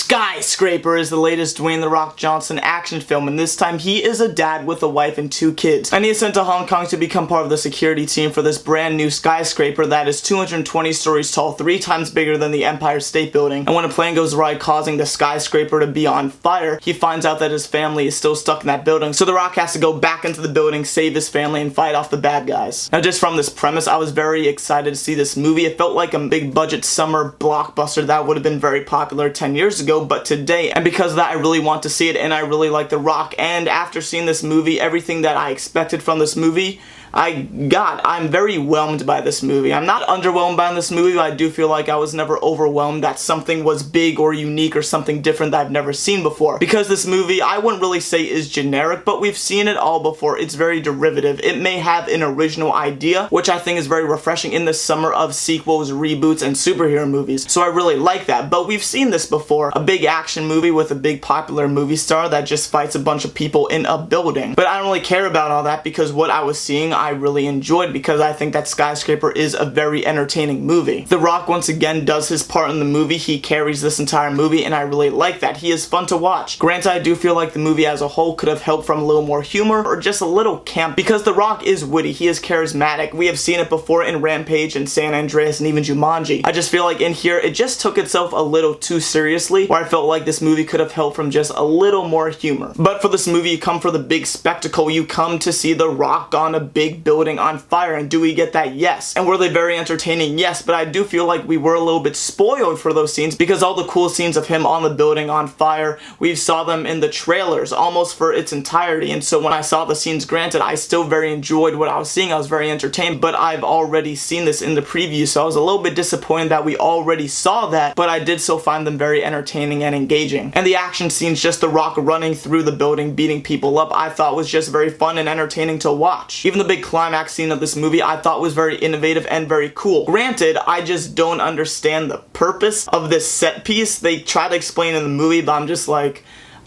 Skyscraper is the latest Dwayne "The Rock" Johnson action film, and this time he is a dad with a wife and 2 kids. And he is sent to Hong Kong to become part of the security team for this brand new skyscraper that is 220 stories tall, 3 times bigger than the Empire State Building. And when a plane goes awry causing the skyscraper to be on fire, he finds out that his family is still stuck in that building. So The Rock has to go back into the building, save his family, and fight off the bad guys. Now just from this premise, I was very excited to see this movie. It felt like a big budget summer blockbuster that would have been very popular 10 years ago, but today, and because of that, I really want to see it, and I really like The Rock. And after seeing this movie, everything that I expected from this movie, I'm very whelmed by this movie. I'm not underwhelmed by this movie, but I do feel like I was never overwhelmed that something was big or unique or something different that I've never seen before. Because this movie, I wouldn't really say is generic, but we've seen it all before. It's very derivative. It may have an original idea, which I think is very refreshing in the summer of sequels, reboots, and superhero movies. So I really like that. But we've seen this before. A big action movie with a big popular movie star that just fights a bunch of people in a building. But I don't really care about all that because what I was seeing, I really enjoyed, because I think that Skyscraper is a very entertaining movie. The Rock once again does his part in the movie. He carries this entire movie, and I really like that. He is fun to watch. Granted, I do feel like the movie as a whole could have helped from a little more humor or just a little camp, because The Rock is witty. He is charismatic. We have seen it before in Rampage and San Andreas and even Jumanji. I just feel like in here it just took itself a little too seriously, where I felt like this movie could have helped from just a little more humor. But for this movie, you come for the big spectacle. You come to see The Rock on a big building on fire, and do we get that? Yes. And were they very entertaining? Yes, but I do feel like we were a little bit spoiled for those scenes, because all the cool scenes of him on the building on fire, we saw them in the trailers almost for its entirety. And so when I saw the scenes, granted, I still very enjoyed what I was seeing. I was very entertained, but I've already seen this in the preview, so I was a little bit disappointed that we already saw that, but I did still find them very entertaining and engaging. And the action scenes, just The Rock running through the building, beating people up, I thought was just very fun and entertaining to watch. Even the big climax scene of this movie I thought was very innovative and very cool. Granted, I just don't understand the purpose of this set piece. They try to explain in the movie, but I'm just like,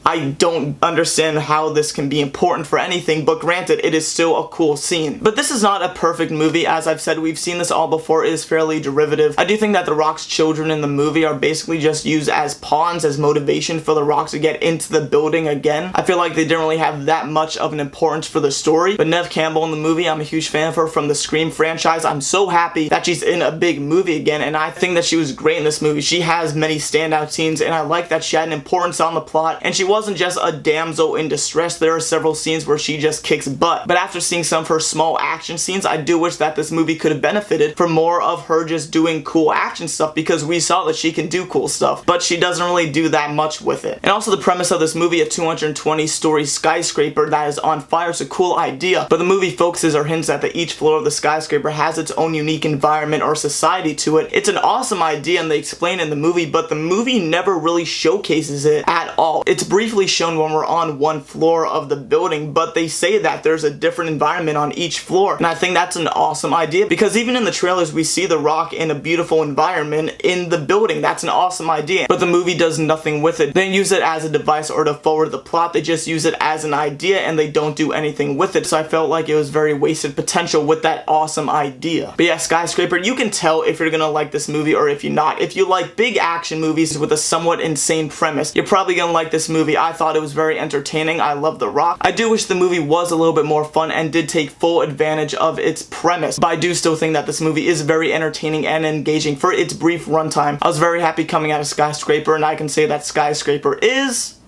I don't understand how this can be important for anything, but granted, it is still a cool scene. But this is not a perfect movie. As I've said, we've seen this all before. It is fairly derivative. I do think that The Rock's children in the movie are basically just used as pawns, as motivation for The Rock to get into the building again. I feel like they didn't really have that much of an importance for the story. But Neve Campbell in the movie, I'm a huge fan of her from the Scream franchise. I'm so happy that she's in a big movie again, and I think that she was great in this movie. She has many standout scenes, and I like that she had an importance on the plot, and she wasn't just a damsel in distress. There are several scenes where she just kicks butt. But after seeing some of her small action scenes, I do wish that this movie could have benefited from more of her just doing cool action stuff, because we saw that she can do cool stuff, but she doesn't really do that much with it. And also the premise of this movie, a 220-story skyscraper that is on fire, is a cool idea, but the movie focuses or hints at that each floor of the skyscraper has its own unique environment or society to it. It's an awesome idea, and they explain in the movie, but the movie never really showcases it at all. It's briefly shown when we're on one floor of the building, but they say that there's a different environment on each floor, and I think that's an awesome idea, because even in the trailers we see The Rock in a beautiful environment in the building. That's an awesome idea, but the movie does nothing with it. They don't use it as a device or to forward the plot. They just use it as an idea, and they don't do anything with it, so I felt like it was very wasted potential with that awesome idea. But yeah, Skyscraper, you can tell if you're gonna like this movie or if you're not. If you like big action movies with a somewhat insane premise, you're probably gonna like this movie. I thought it was very entertaining. I love The Rock. I do wish the movie was a little bit more fun and did take full advantage of its premise, but I do still think that this movie is very entertaining and engaging for its brief runtime. I was very happy coming out of Skyscraper, and I can say that Skyscraper is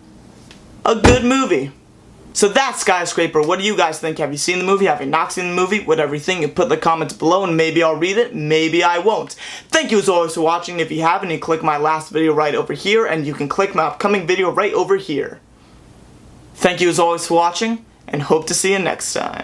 a good movie. So that's Skyscraper. What do you guys think? Have you seen the movie? Have you not seen the movie? Whatever you think, you put in the comments below, and maybe I'll read it, maybe I won't. Thank you as always for watching. If you haven't, you click my last video right over here, and you can click my upcoming video right over here. Thank you as always for watching, and hope to see you next time.